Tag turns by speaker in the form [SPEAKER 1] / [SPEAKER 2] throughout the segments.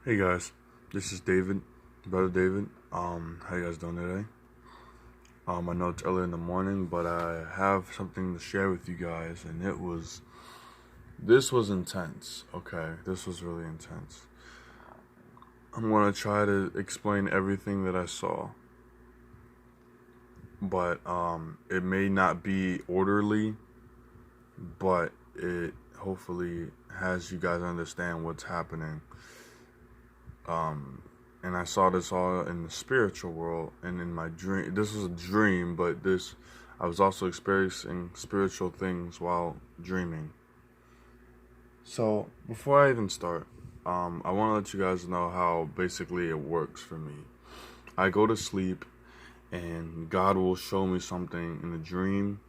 [SPEAKER 1] Hey guys, this is David, brother David. How you guys doing today? I know it's early in the morning, but I have something to share with you guys, and this was intense. Okay, this was really intense. I'm gonna try to explain everything that I saw, but it may not be orderly, but it hopefully has you guys understand what's happening. Um, and I saw this all in the spiritual world and in my dream. This was a dream, but I was also experiencing spiritual things while dreaming. So before I even start, I want to let you guys know how basically it works for me. I go to sleep, and God will show me something in a dream,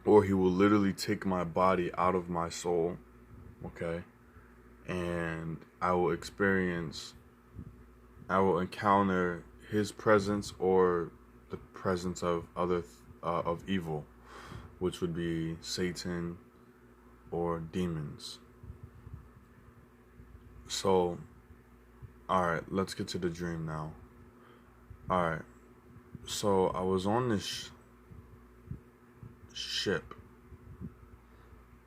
[SPEAKER 1] or He will literally take my body out of my soul. Okay, and I will encounter His presence or the presence of of evil, which would be Satan or demons. So, all right, let's get to the dream now. All right, so I was on this ship,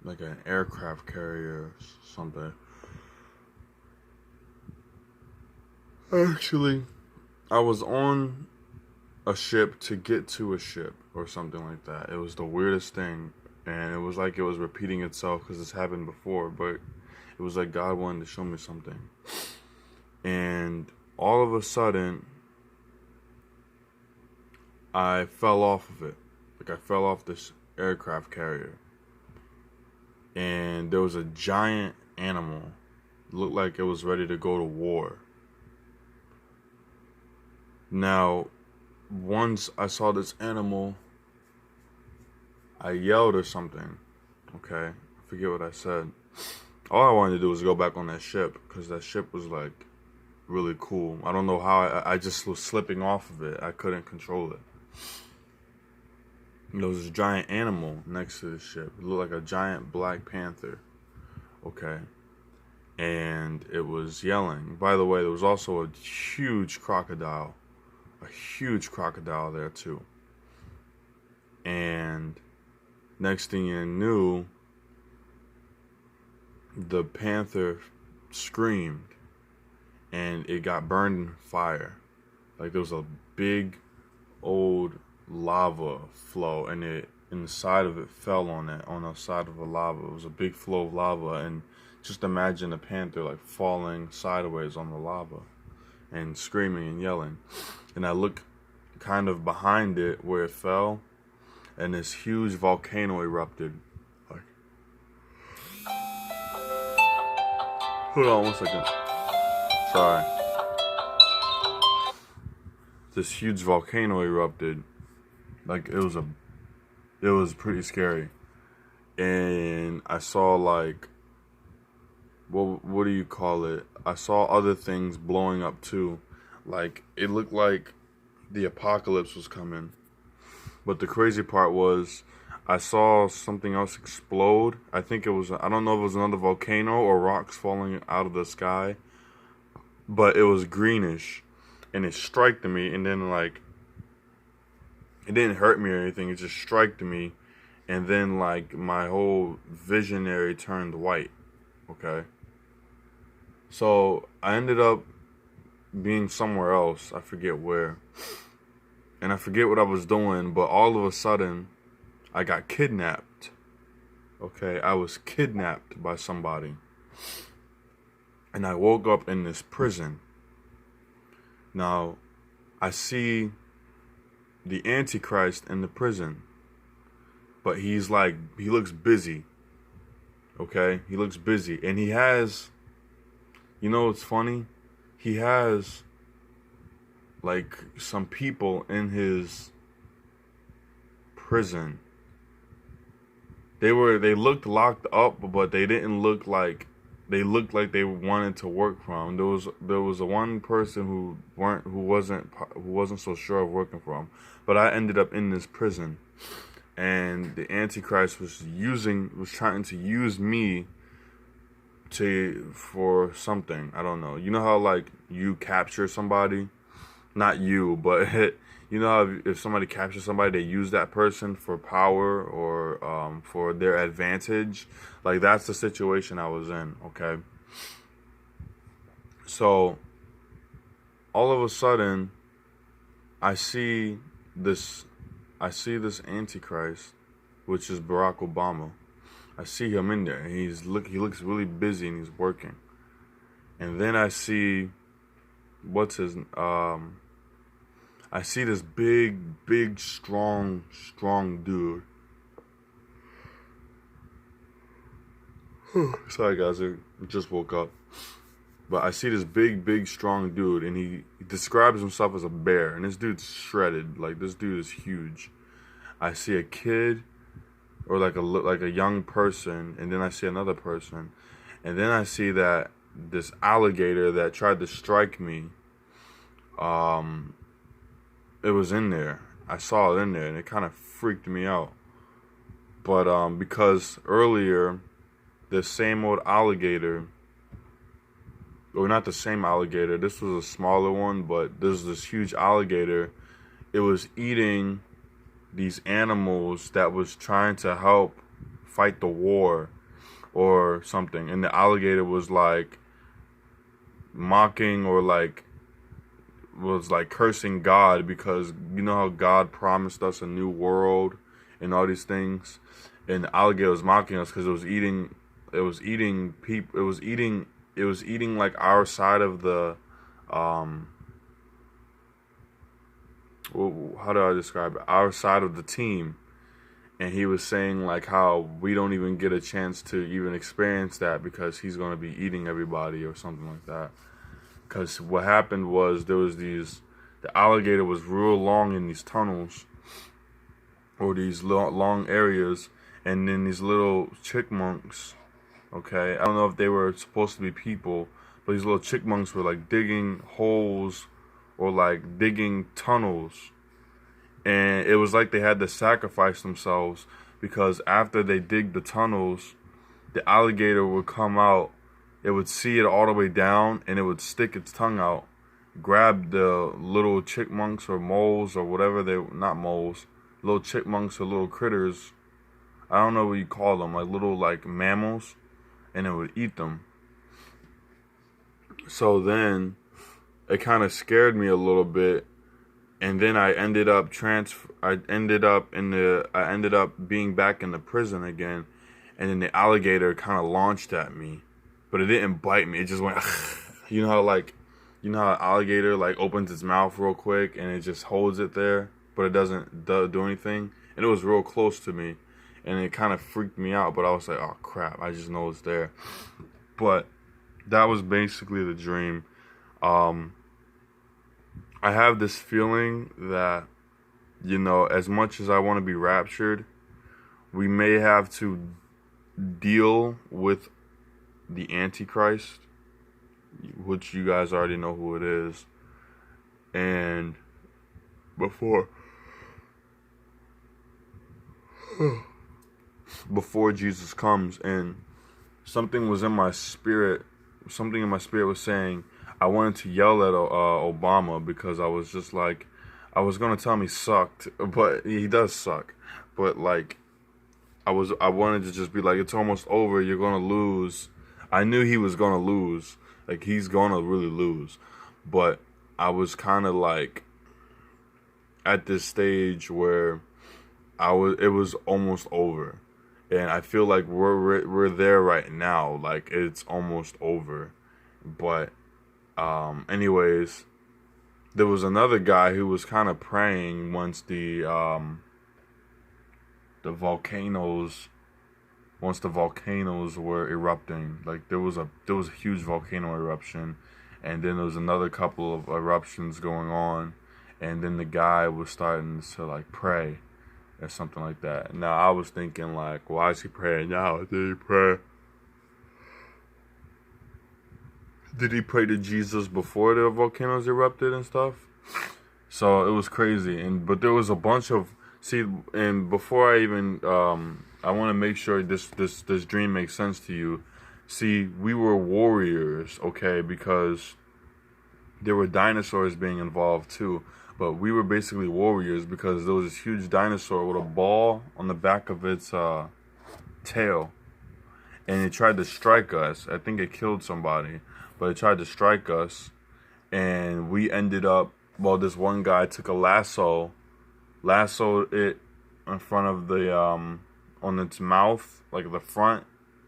[SPEAKER 1] like an aircraft carrier or something. Actually, I was on a ship to get to a ship or something like that. It was the weirdest thing, and it was like it was repeating itself because it's happened before, but it was like God wanted to show me something. And all of a sudden, I fell off of it. Like I fell off this aircraft carrier, and there was a giant animal. It looked like it was ready to go to war. Now, once I saw this animal, I yelled or something. Okay, I forget what I said. All I wanted to do was go back on that ship because that ship was like really cool. I don't know how I just was slipping off of it. I couldn't control it. And there was this giant animal next to the ship. It looked like a giant black panther. Okay, and it was yelling. By the way, there was also a huge crocodile there too. And next thing you knew, the panther screamed and it got burned in fire. Like there was a big old lava flow and the side of it fell on the side of the lava. It was a big flow of lava, and just imagine a panther like falling sideways on the lava and screaming and yelling. And I look kind of behind it where it fell, and this huge volcano erupted. Like, hold on 1 second. Sorry. This huge volcano erupted. Like it was pretty scary. And I saw like, what do you call it? I saw other things blowing up too. Like it looked like the apocalypse was coming. But the crazy part was I saw something else explode. I think it was, I don't know if it was another volcano or rocks falling out of the sky, but it was greenish and it struck me, and then like it didn't hurt me or anything, it just struck me, and then like my whole visionary turned white. Okay. So I ended up being somewhere else. I forget where. And I forget what I was doing, but all of a sudden I got kidnapped. Okay, I was kidnapped by somebody. And I woke up in this prison. Now, I see the antichrist in the prison. But he looks busy. Okay, he looks busy. And he has, you know what's funny? He has like some people in his prison. They looked locked up, but they didn't look like they looked like they wanted to work for him. There was a one person who wasn't so sure of working for him. But I ended up in this prison, and the Antichrist was trying to use me for something. I don't know. You know how like you capture somebody, not you, but you know how if somebody captures somebody, they use that person for power or for their advantage. Like that's the situation I was in. Okay, so all of a sudden, I see this, I see this antichrist, which is Barack Obama. I see him in there, and he looks really busy and he's working. And then I see what's his I see this big strong dude. Sorry guys, I just woke up. But I see this big strong dude, and he describes himself as a bear, and this dude's shredded. Like this dude is huge. I see a kid or like a young person, and then I see another person, and then I see that this alligator that tried to strike me, it was in there. I saw it in there, and it kind of freaked me out. But because earlier, the same old alligator, or not the same alligator, this was a smaller one, but there's this huge alligator. It was eating these animals that was trying to help fight the war or something, and the alligator was like mocking or like was like cursing God, because you know how God promised us a new world and all these things, and the alligator was mocking us because it was eating people, it was eating like our side of the how do I describe it? Our side of the team. And he was saying like how we don't even get a chance to even experience that because he's going to be eating everybody or something like that. Because what happened was the alligator was real long in these tunnels or these long areas, and then these little chipmunks, okay, I don't know if they were supposed to be people, but these little chipmunks were like digging holes or like digging tunnels. And it was like they had to sacrifice themselves, because after they dig the tunnels, the alligator would come out. It would see it all the way down, and it would stick its tongue out, grab the little chipmunks or moles or whatever not moles, little chipmunks or little critters. I don't know what you call them, like little like mammals, and it would eat them. So then it kind of scared me a little bit. And then I ended up being back in the prison again, and then the alligator kind of launched at me, but it didn't bite me. It just went, you know how an alligator like opens its mouth real quick and it just holds it there, but it doesn't do anything. And it was real close to me, and it kind of freaked me out. But I was like, oh crap, I just know it's there. But that was basically the dream. I have this feeling that, you know, as much as I want to be raptured, we may have to deal with the antichrist, which you guys already know who it is. And before Jesus comes, and something in my spirit was saying, I wanted to yell at Obama, because I was just like, I was gonna tell him he sucked, but he does suck. But like, I wanted to just be like, it's almost over. You're gonna lose. I knew he was gonna lose. Like he's gonna really lose. But I was kind of like at this stage where it was almost over, and I feel like we're there right now. Like it's almost over, but. Anyways, there was another guy who was kind of praying once the volcanoes were erupting. Like there was a huge volcano eruption, and then there was another couple of eruptions going on, and then the guy was starting to like pray or something like that. Now I was thinking like, why is he praying now? Did he pray? Did he pray to Jesus before the volcanoes erupted and stuff? So it was crazy. But there was a bunch of, and before I even I want to make sure this dream makes sense to you. See, we were warriors, okay, because there were dinosaurs being involved too. But we were basically warriors because there was this huge dinosaur with a ball on the back of its tail, and it tried to strike us. I think it killed somebody, but it tried to strike us, and we ended up. Well, this one guy took a lassoed it in front of the on its mouth, like the front,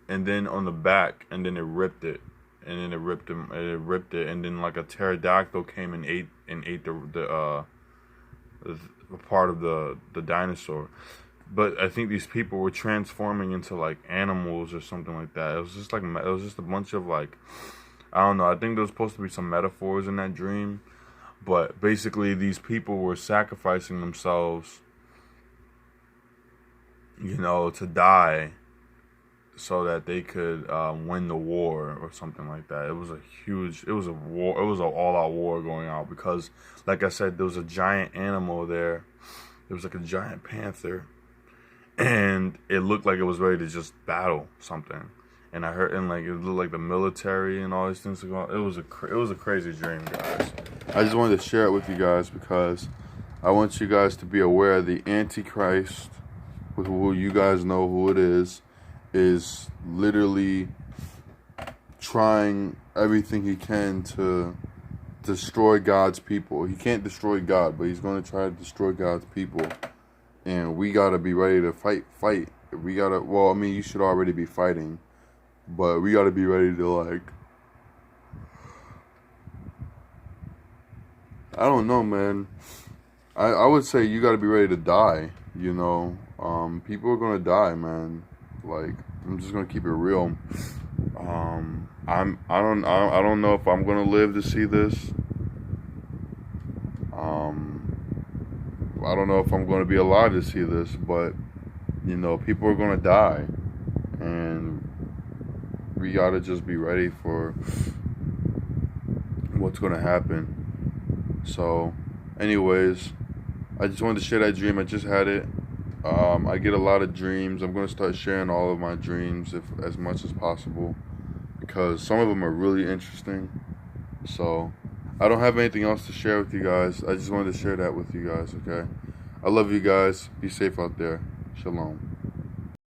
[SPEAKER 1] and then on the back, and then it ripped it, and then it ripped it, and then like a pterodactyl came and ate the part of the dinosaur. But I think these people were transforming into like animals or something like that. It was just a bunch of like, I don't know. I think there was supposed to be some metaphors in that dream, but basically these people were sacrificing themselves, to die so that they could win the war or something like that. It was a war. It was an all-out war going on because, like I said, there was a giant animal there. There was like a giant panther, and it looked like it was ready to just battle something. And I heard, and like it looked like the military and all these things. It was a crazy dream, guys. I just wanted to share it with you guys because I want you guys to be aware of the antichrist, who you guys know who it is literally trying everything he can to destroy God's people. He can't destroy God, but he's going to try to destroy God's people. And we got to be ready to fight. We got to, well, I mean, you should already be fighting, but we got to be ready to, like, I don't know, man. I would say you got to be ready to die, People are going to die, man. Like, I'm just going to keep it real. I don't know if I'm going to live to see this. I don't know if I'm going to be alive to see this, but, people are going to die. And we got to just be ready for what's going to happen. So, anyways, I just wanted to share that dream. I just had it. I get a lot of dreams. I'm going to start sharing all of my dreams as much as possible because some of them are really interesting. So, I don't have anything else to share with you guys. I just wanted to share that with you guys, okay? I love you guys. Be safe out there. Shalom.